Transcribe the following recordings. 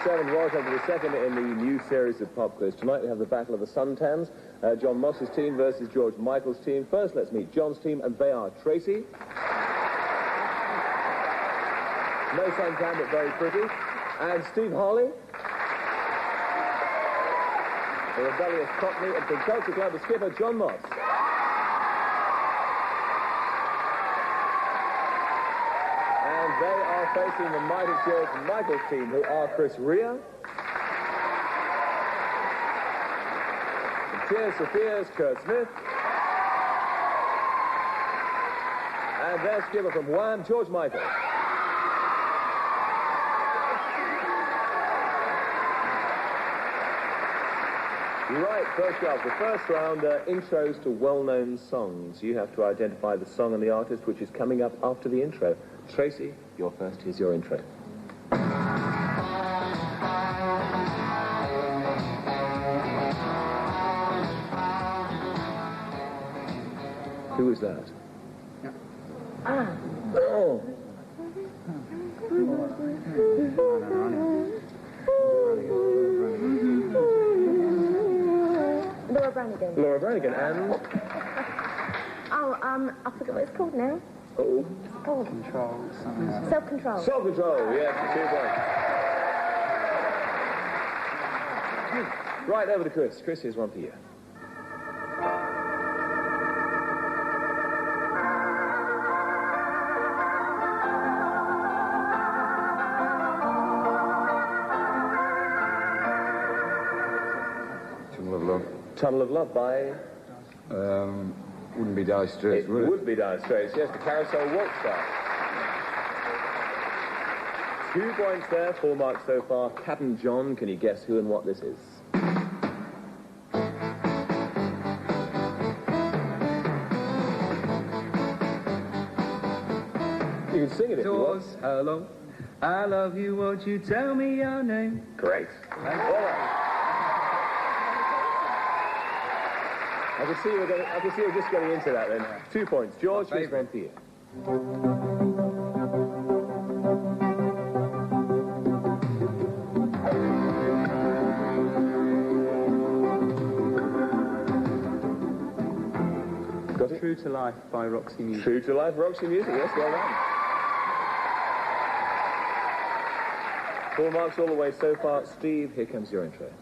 7, welcome to the second in the new series of pop quiz. Tonight we have the battle of the Suntans, John Moss's team versus George Michael's team. First, let's meet John's team, and they are Tracie. No suntan, but very pretty. And Steve Harley. The rebellious Cockney of the Culture Club, the skipper, John Moss. And they are facing the mighty George Michael's team, who are Chris Rea. And Tears for Fears, Curt Smith. And their skipper from Wham, George Michael. Right, first up, the first round, intros to well-known songs. You have to identify the song and the artist, which is coming up after the intro. Tracie, you're first. Here's your intro. Who is that? Ah. Oh. Laura Branigan, and... I forget what it's called now. Oh. It's called... Control. Self-Control. Self-Control, yes, 2 points. Right, over to Chris. Chris, here's one for you. Tunnel of Love by... Wouldn't be Dire Straits, would it? It would be Dire Straits, yes, the Carousel Walk Star. 2 points there, 4 marks so far. Captain John, can you guess who and what this is? You can sing it if you want. Hello, I love you, won't you tell me your name? Great. All right. I can see you're just getting into that then. 2 points. George, here's one for you. Got it? True to Life by Roxy Music. True to Life, Roxy Music, yes, well done. 4 marks all the way so far. Steve, here comes your intro.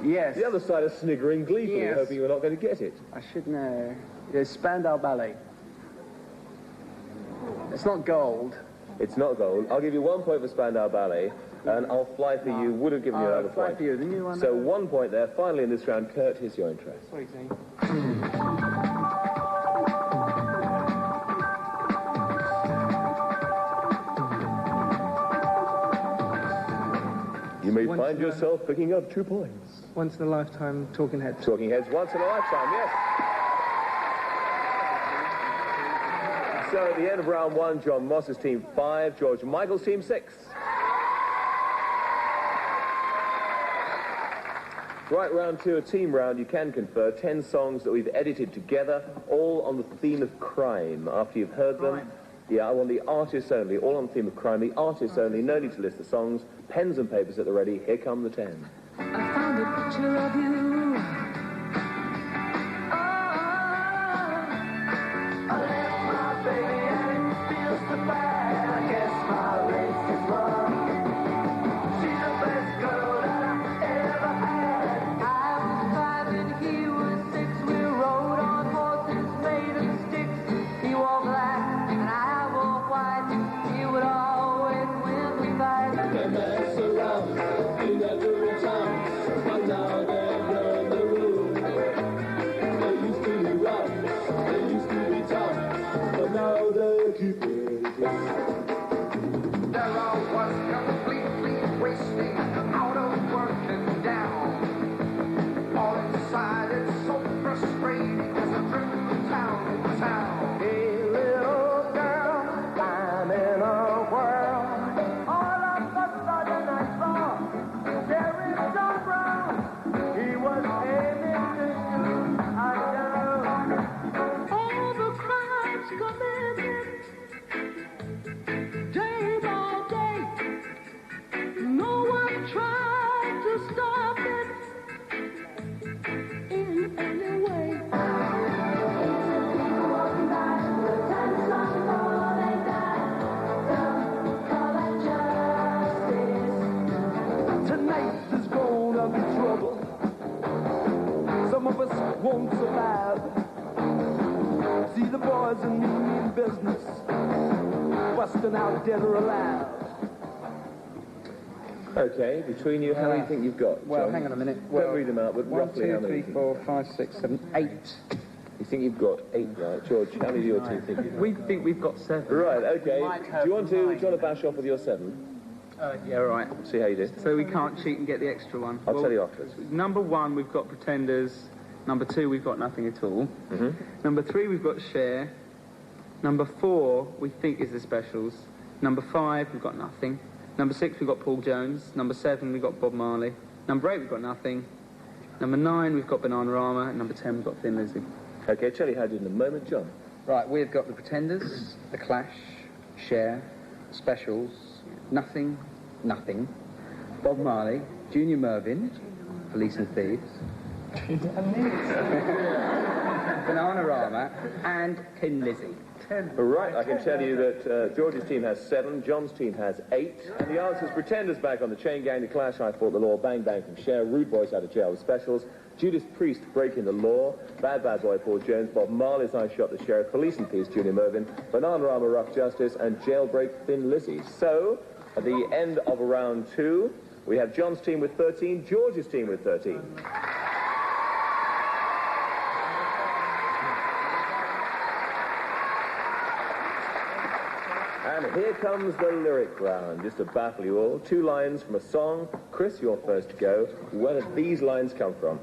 Yes. The other side is sniggering gleefully, yes. Hoping you're not going to get it. I should know. It's Spandau Ballet. It's not gold. It's not gold. I'll give you 1 point for Spandau Ballet, and I'll Fly for You would have given you another Fly point. for You, the new one. So 1 point there. Finally in this round, Kurt, here's your intro. What do you think? You may find yourself picking up 2 points. Once in a lifetime, Talking Heads. Talking Heads, once in a lifetime, yes. So at the end of round 1, John Moss's team 5, George Michael's team 6. Right, round 2, a team round. You can confer 10 songs that we've edited together, all on the theme of crime. After you've heard them, yeah, I want the artists only, all on the theme of crime. The artists only, no need to list the songs. Pens and papers at the ready. Here come the 10. I found a picture of you. I left my baby and it feels so bad. I guess my race is wrong. She's the best girl that I ever had. I was 5 and he was 6. We rode on horses made of sticks. He wore black and I wore white. He would always win the fight. They mess around in every town, but now they've learned the rules. wasn't in business, busting out dead or alive. Okay, between you, how many do you think you've got? Well, John? hang on a minute. Don't read them out, but roughly how many? 1, 2, 3, 4, 5, 6, 7, 8. You think you've got 8, right? George, how many do your team think you've got? We think we've got 7. Right, okay. Do you want to bash off with your 7? Yeah, right. See how you do. So we can't cheat and get the extra one. I'll tell you afterwards. Number 1, we've got Pretenders. Number 2, we've got Nothing at All. Number 3, we've got Share. Number 4, we think is the Specials. Number 5, we've got Nothing. Number 6, we've got Paul Jones. Number 7, we've got Bob Marley. Number 8, we've got Nothing. Number 9, we've got Bananarama. And number 10, we've got Thin Lizzy. Okay, tell you how to do in a moment, John. Right, we've got the Pretenders, the Clash, Share, Specials, Nothing, Bob Marley, Junior Mervyn, Police and Thieves, Bananarama, and Thin Lizzy. Right, I can tell you that George's team has 7, John's team has 8, and the answers: Pretenders back on the Chain Gang, The Clash, I Fought the Law, Bang Bang from Cher, Rude Boys Out of Jail with Specials, Judas Priest, Breaking the Law, Bad Bad Boy Paul Jones, Bob Marley's I Shot the Sheriff, Police and Peace, Junior Mervyn, Bananarama, Rough Justice, and Jailbreak, Thin Lizzy. So, at the end of round 2, we have John's team with 13, George's team with 13. And here comes the lyric round, just to baffle you all. 2 lines from a song. Chris, you're first to go. Where did these lines come from?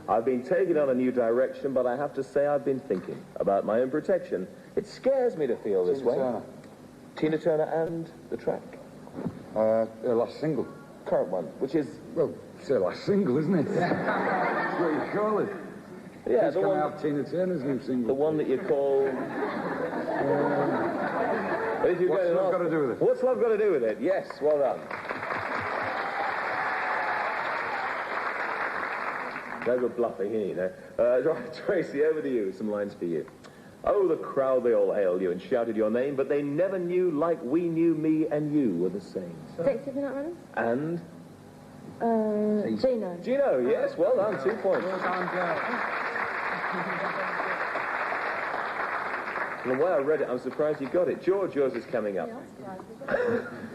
I've been taken on a new direction, but I have to say I've been thinking about my own protection. It scares me to feel this way. Tina Turner and the track. Her last single. Current one, which is... Well, it's her last single, isn't it? That's what you call it. Yeah, She's going to have Tina Turner's new single. the one that you call... What's love got to do with it? What's love got to do with it? Yes, well done. No good bluffing here, you know. Right, Tracie, over to you. Some lines for you. Oh, the crowd, they all hailed you and shouted your name, but they never knew like we knew me and you were the same. Detective Not Runners? And? Gino. Gino, yes, well done, 2 points. Well done, Joe. And the way I read it, I'm surprised you got it. George, yours is coming up.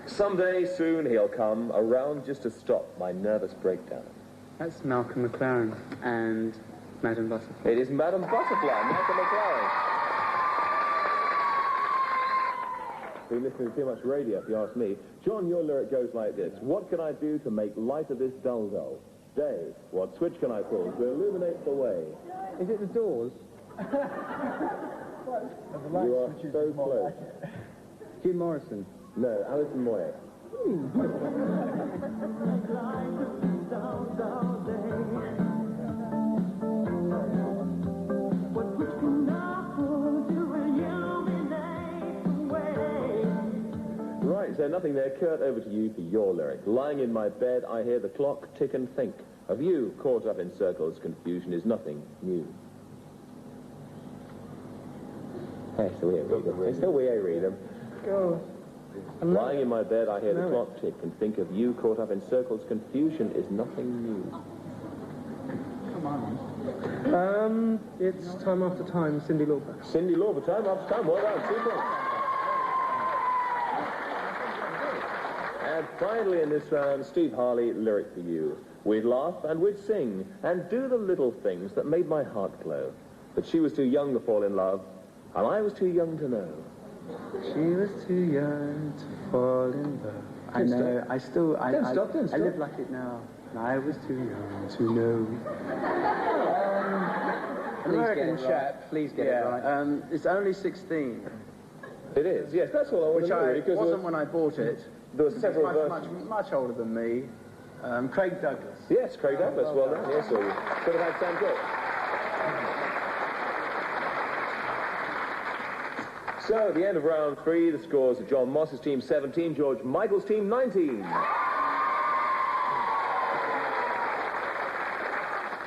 Someday soon he'll come around just to stop my nervous breakdown. That's Malcolm McLaren and Madam Butterfly. It is Madam Butterfly, Michael McLaren. Been listening to too much radio, if you ask me. John, your lyric goes like this. What can I do to make light of this dull day? What switch can I pull to illuminate the way? Is it the Doors? You are so close. Jim Morrison. No, Alison Moyet. Right, so nothing there. Curt, over to you for your lyric. Lying in my bed, I hear the clock tick and think. Of you, caught up in circles, confusion is nothing new. It's the way I read them. It's the way I read them. Go. Lying in my bed, I hear the clock tick and think of you caught up in circles. Confusion is nothing new. Come on. It's Time After Time, Cyndi Lauper. Cyndi Lauper, time after time. Well done, 2 points. And finally in this round, Steve Harley, lyric for you. We'd laugh and we'd sing and do the little things that made my heart glow. But she was too young to fall in love, and I was too young to know. She was too young to fall in love. I know, I still... Don't stop. I live like it now. I was too young to know. American chap, please get it right. It's only 16. It is, yes, that's all I want Which to know. I Because wasn't when I bought it. there were several Much, much older than me. Craig Douglas. Yes, Craig Douglas, well done. Yes, so you could have had Sam Cooke. So, at the end of round 3, the scores are John Moss's team 17, George Michael's team 19.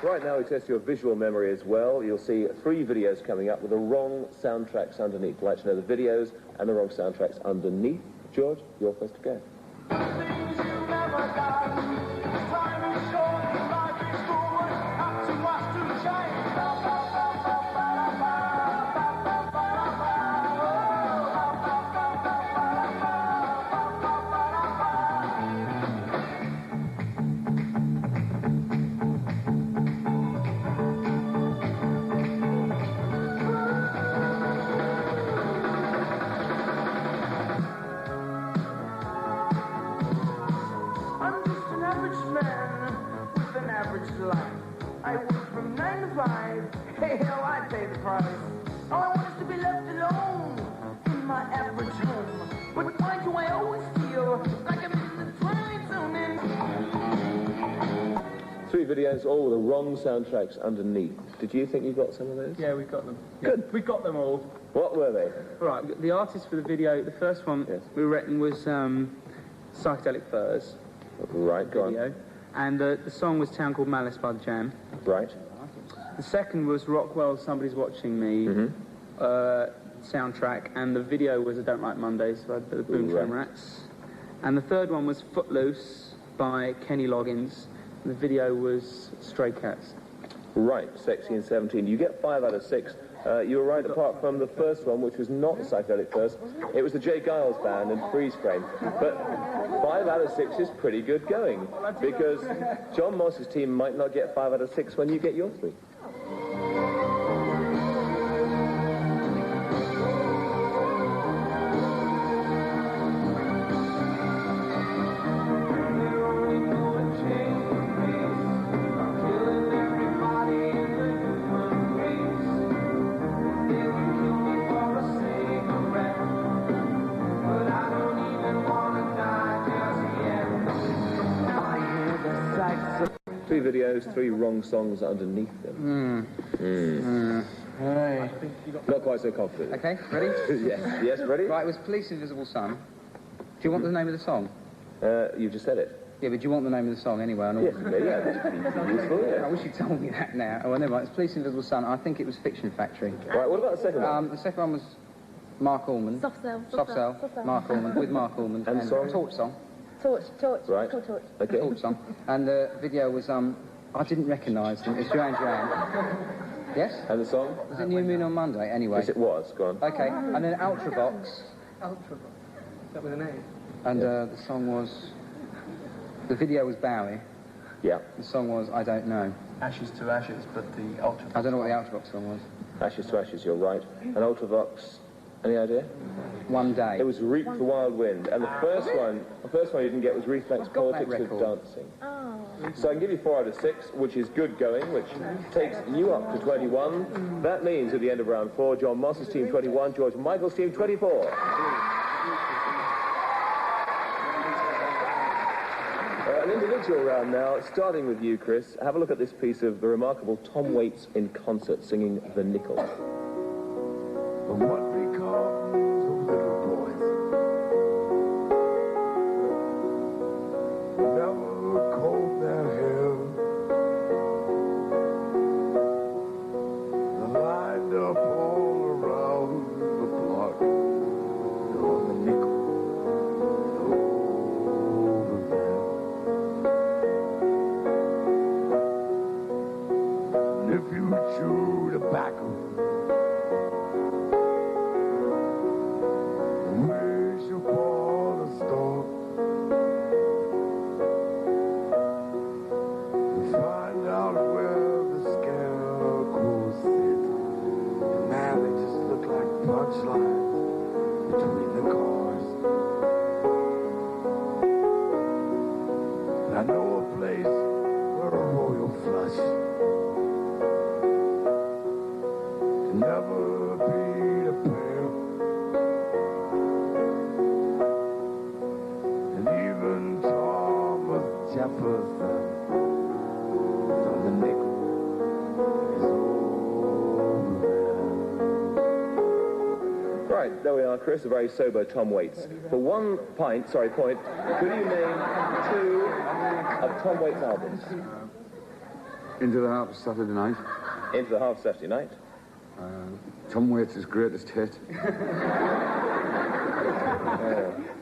Right now we test your visual memory as well. You'll see 3 videos coming up with the wrong soundtracks underneath. I'd like to know the videos and the wrong soundtracks underneath. George, you're first to go. Things you've never done. Time is short, life is forward, not too much to change. average life. I work from 9 to 5. Hey, hell, I pay the price. All I want is to be left alone in my average home. But why do I always feel like I'm in the twilight zone? Three videos, all with the wrong soundtracks underneath. Did you think you got some of those? Yeah, we've got them. Good. We got them all. What were they? Right, the artist for the video, the first one we reckon was Psychedelic Furs. Right, go video. on. And the song was Town Called Malice by the Jam. Right. The second was Rockwell's Somebody's Watching Me soundtrack, and the video was I Don't Like Mondays by the Boom Tram Rats. And the third one was Footloose by Kenny Loggins. And the video was Stray Cats. Right, Sexy and 17. You get 5 out of 6. You were right, apart from the first one, which was not Psychedelic Furs. It was the Jay Giles Band and Freeze Frame. But 5 out of 6 is pretty good going, because John Moss's team might not get 5 out of 6 when you get your 3. Three videos, 3 wrong songs underneath them. Hey. Not quite so confident. Okay, ready? Yes, ready? Right, it was Police Invisible Sun. Do you want the name of the song? You just said it. Yeah, but do you want the name of the song anyway? Yes, yeah, that's useful, I yeah. wish you told me that now. Oh, well, never mind. It's Police Invisible Sun. I think it was Fiction Factory. Right, what about the second one? The second one was Mark Allman. Soft Cell. Soft Cell. Mark Allman, with Mark Allman. And the song? Torch Song. Torch. Right. Called Torch. Okay. Torch Song. And the video was, I didn't recognise them. It's Duran Duran. Yes? And the song? Was it New Moon on Monday? Anyway. Yes, it was. Go on. Okay, and then Ultravox. Is that with an A? And the song was... The video was Bowie. Yeah. The song was I Don't Know. Ashes to Ashes, but the Ultra. I don't know what the Ultravox song was. Ashes to Ashes, you're right. And Ultravox, any idea? One Day. It was Reap the Wild Wind. And the first one you didn't get was Reflex I've got that Politics with record. Dancing. Oh. So I can give you 4 out of 6, which is good going, which takes you up to 21. That means at the end of round 4, John Moss's team 21, George Michael's team 24. An individual round now, starting with you, Chris. Have a look at this piece of the remarkable Tom Waits in concert singing The Nickel. What becomes of little boys? Never comb their hair. They're lined up all around the block. They're on the nickel. Over there. And if you chew tobacco, wish upon a star to find out where the scarecrows sit. And now they just look like punchlines between the cars. I know a place where a royal flush can never beat a pair. And even Thomas Jefferson from the nickel is over Right, there we are, Chris, a very sober Tom Waits. For 1 point, could you name 2 of Tom Waits' albums? Into the Harp Saturday Night. Into the Half Saturday Night. Tom Waits' greatest hit.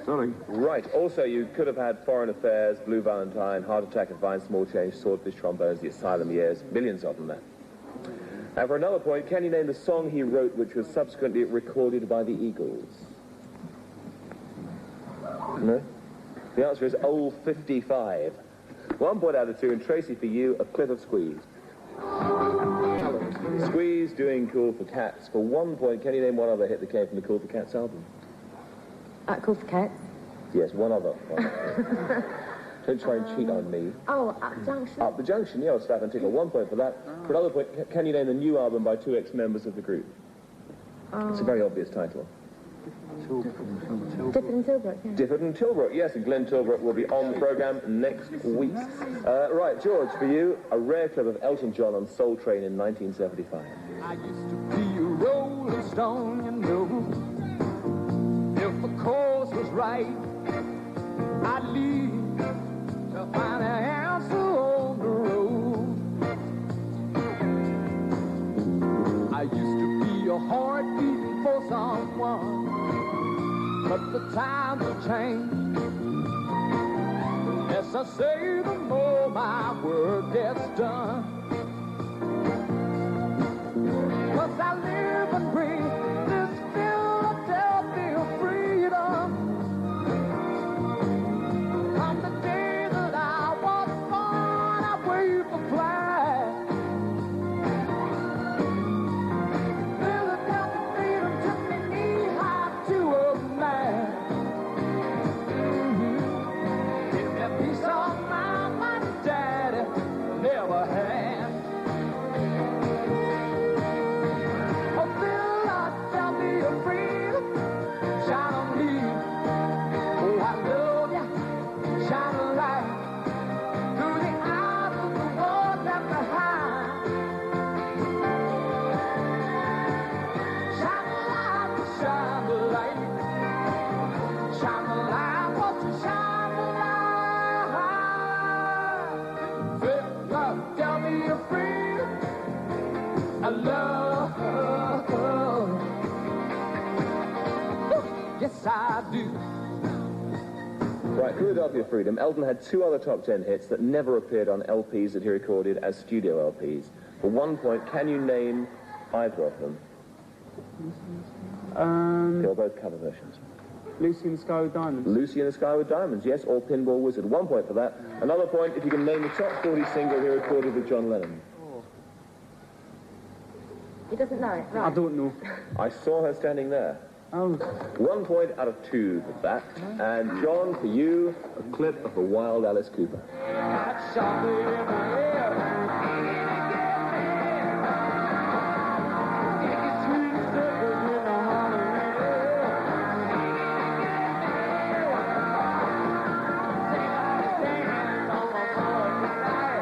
Sorry. Right, also you could have had Foreign Affairs, Blue Valentine, Heart Attack and Fine Small Change, Swordfish Trombones, The Asylum Years, millions of them there. And for another point, can you name the song he wrote which was subsequently recorded by the Eagles? No? The answer is Old 55. 1 point out of 2, and Tracie, for you, A Cliff of Squeeze. Squeeze doing Cool for Cats. For 1 point, can you name one other hit that came from the Cool for Cats album? Cool for Cats. Yes, one other. Don't try and cheat on me. Oh, Junction. Up the Junction, yeah, Staff and Tickle. 1 point for that. For another point, can you name the new album by 2 ex-members of the group? It's a very obvious title. Difford and Tilbrook, yeah. Difford and Tilbrook, yes, and Glenn Tilbrook will be on the programme next week. Right, George, for you, a rare clip of Elton John on Soul Train in 1975. I used to be a rolling stone, you know. If the course was right, I'd leave to find an answer on the road. I used to be a heart beating for someone, but the times have changed. As I say, the more my work gets done. 'Cause I live and breathe this Philadelphia freedom. From the day that I was born, I waved the flag. Philadelphia freedom took me knee-high to a man. Give me a piece of mind my daddy never had. Oh, Philadelphia freedom, shine on me. Oh, I love ya, shine a light through the eyes of the world left behind. Shine the light, shine the light. Shine the light, won't you shine the light? Philadelphia freedom, I love. Yes, I do. Right, Philadelphia Freedom. Elton had 2 other top 10 hits that never appeared on LPs that he recorded as studio LPs. For 1 point, can you name either of them? They were both cover versions. Lucy and the Sky with Diamonds. Lucy and the Sky with Diamonds, yes, or Pinball Wizard. 1 point for that. Another point if you can name the top 40 single he recorded with John Lennon. He doesn't know it, I right? don't know. I saw her standing there. Oh, 1 point out of 2 for that. And John, for you, a clip of the wild Alice Cooper. That shot me in the air. Take it sweet and simple in the honey. Dance on my board tonight.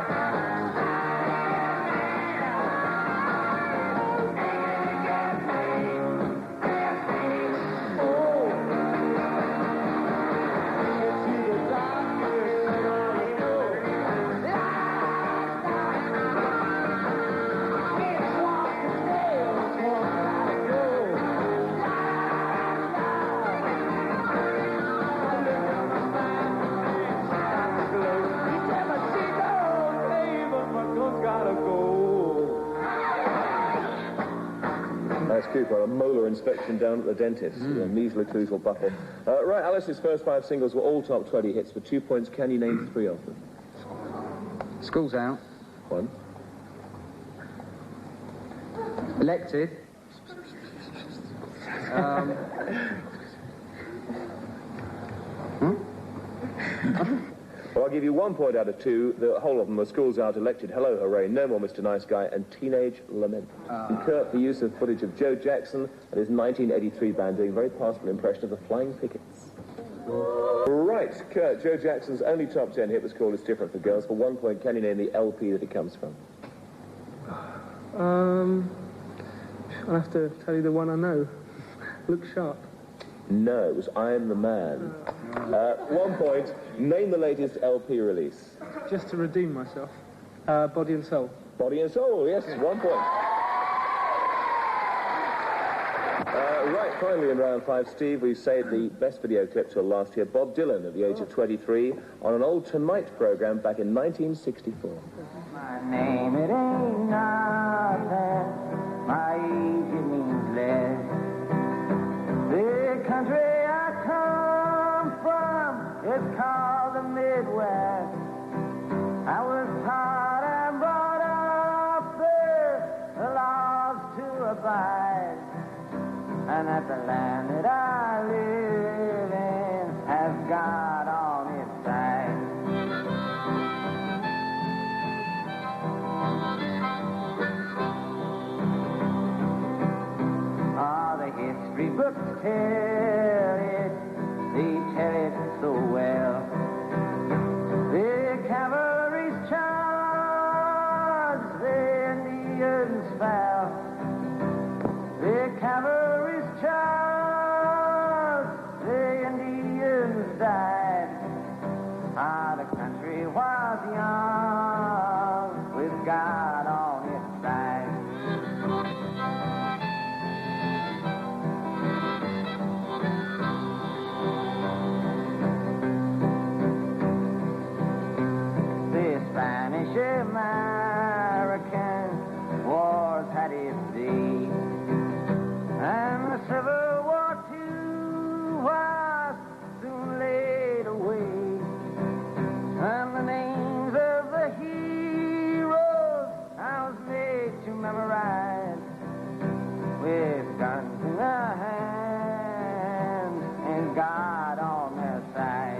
Alice Cooper, a molar inspection down at the dentist. A measly occlusal buckle. Right, Alice's first 5 singles were all top 20 hits. For 2 points, can you name 3 of them? School's out. 1. Elected. Well, I'll give you 1 point out of 2. The whole of them were Schools Out, Elected, Hello Hooray, No More Mr. Nice Guy, and Teenage Lament. And Curt, the use of footage of Joe Jackson and his 1983 band doing a very passable impression of the Flying Pickets. Right, Curt, Joe Jackson's only top 10 hit was called It's Different for Girls. For 1 point, can you name the LP that it comes from? I'll have to tell you the one I know. Look Sharp. No, it was I Am the Man. 1 point, name the latest LP release. Just to redeem myself. Body and Soul. Body and Soul, yes, 1 point. Right, finally in round 5, Steve, we saved the best video clip till last year. Bob Dylan at the age of 23 on an old Tonight programme back in 1964. My name, it ain't nothing. My age, it means less. The country I come from is called the Midwest. I was taught and brought up there, the laws to abide. And that the land that I live in has God on its side. tell it, they tell it so well. The cavalry's charge, the Indians fell. The cavalry's charge, the Indians died. Ah, the country was young, with God on its side. The Spanish-American wars had its day, and the Civil War too was soon laid away. And the names of the heroes I was made to memorize, with guns in their hands and God on their side.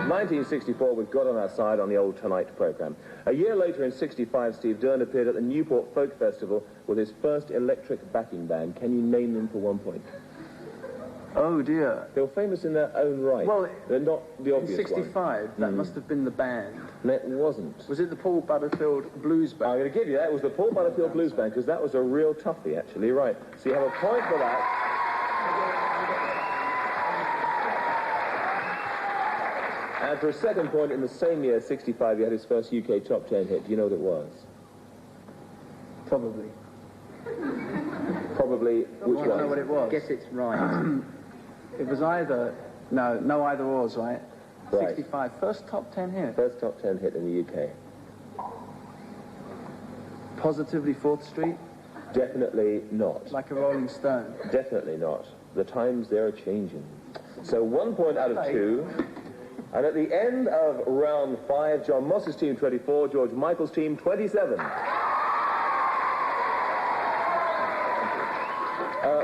1964 with God on Our Side on the Old Tonight programme. A year later in 65, Steve Dern appeared at the Newport Folk Festival with his first electric backing band. Can you name them for 1 point? Oh dear. They were famous in their own right. Well, they're not the In obvious one. 65, that must have been the band. No, it wasn't. Was it the Paul Butterfield Blues I'm Band? going to give you that. It was the Paul Butterfield Blues Band, because that was a real toughie, actually. Right. So you have a point for that. And for a second point, in the same year, 65, he had his first UK top 10 hit. Do you know what it was? Probably. Probably, which I don't know what one? it was. Guess it's right. It was either... No either ors, right? Right. 65. First top 10 here. First top 10 hit in the UK. Positively 4th Street. Definitely not. Like a Rolling Stone. Definitely not. The times, they're changing. So 1 point out of 2. And at the end of round 5, John Moss's team 24, George Michael's team 27.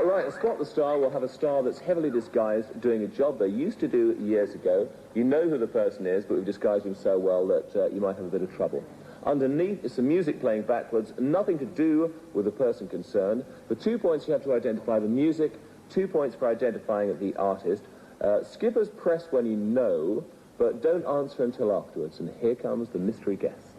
Right, a Spot the Star will have a star that's heavily disguised doing a job they used to do years ago. You know who the person is, but we've disguised him so well that you might have a bit of trouble. Underneath is some music playing backwards, nothing to do with the person concerned. For 2 points, you have to identify the music, 2 points for identifying the artist. Skippers press when you know, but don't answer until afterwards. And here comes the mystery guest.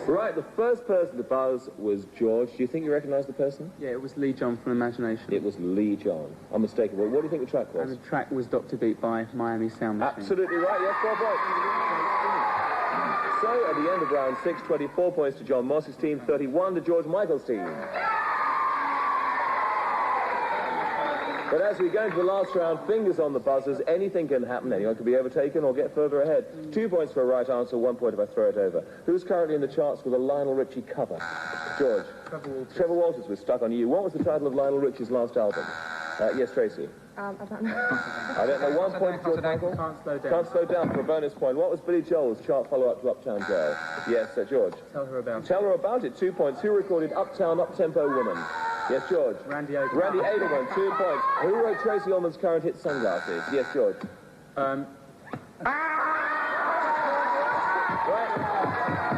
Right, the first person to buzz was George. Do you think you recognise the person? Yeah, it was Lee John from Imagination. It was Lee John. Unmistakable. What do you think the track was? And the track was Dr. Beat by Miami Sound Machine. Absolutely right, yes, 4 points. So, at the end of round 6, 24 points to John Moss's team, 31 to George Michael's team. But as we go into the last round, fingers on the buzzers, anything can happen. Anyone can be overtaken or get further ahead. 2 points for a right answer, 1 point if I throw it over. Who's currently in the charts with a Lionel Richie cover? George. Trevor Walters was Stuck on You. What was the title of Lionel Richie's last album? Yes, Tracie. I don't know. I don't know. 1 point to George Michael. Can't Slow Down. Can't Slow Down for a bonus point. What was Billy Joel's chart follow-up to Uptown Girl? Yes, George. Tell Her About It. Tell Her About It, 2 points. Who recorded Uptown Up-Tempo Woman? Yes, George. Randy Oberman. Randy Oberman, 2 points. Who wrote Tracie Ullman's current hit Sunglasses? Yes, George. Right.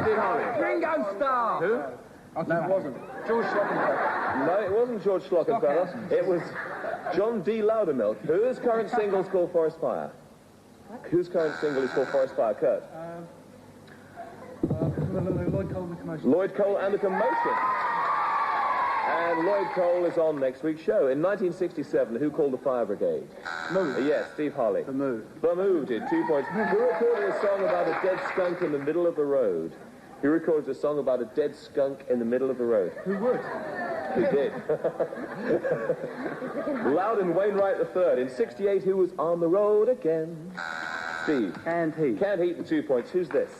Steve Harley. Ringo Starr! Who? No, it wasn't. George Schlockenberg. No, it wasn't George Schlockenfeller. It was John D. Loudermilk. Whose current single is called Forest Fire? Whose current single is called Forest Fire? Kurt? Lloyd Cole and the Commotion. Lloyd Cole and the Commotion. And Lloyd Cole is on next week's show. In 1967, who called the Fire Brigade? Moo. Yes, Steve Harley. The Moo. The Moo did, 2 points. Who recorded a song about a dead skunk in the middle of the road? Who recorded a song about a dead skunk in the middle of the road? Who would? Who did? Loudon Wainwright III. In 68, who was on the road again? Steve. Canned Heat. Canned Heat and 2 points. Who's this?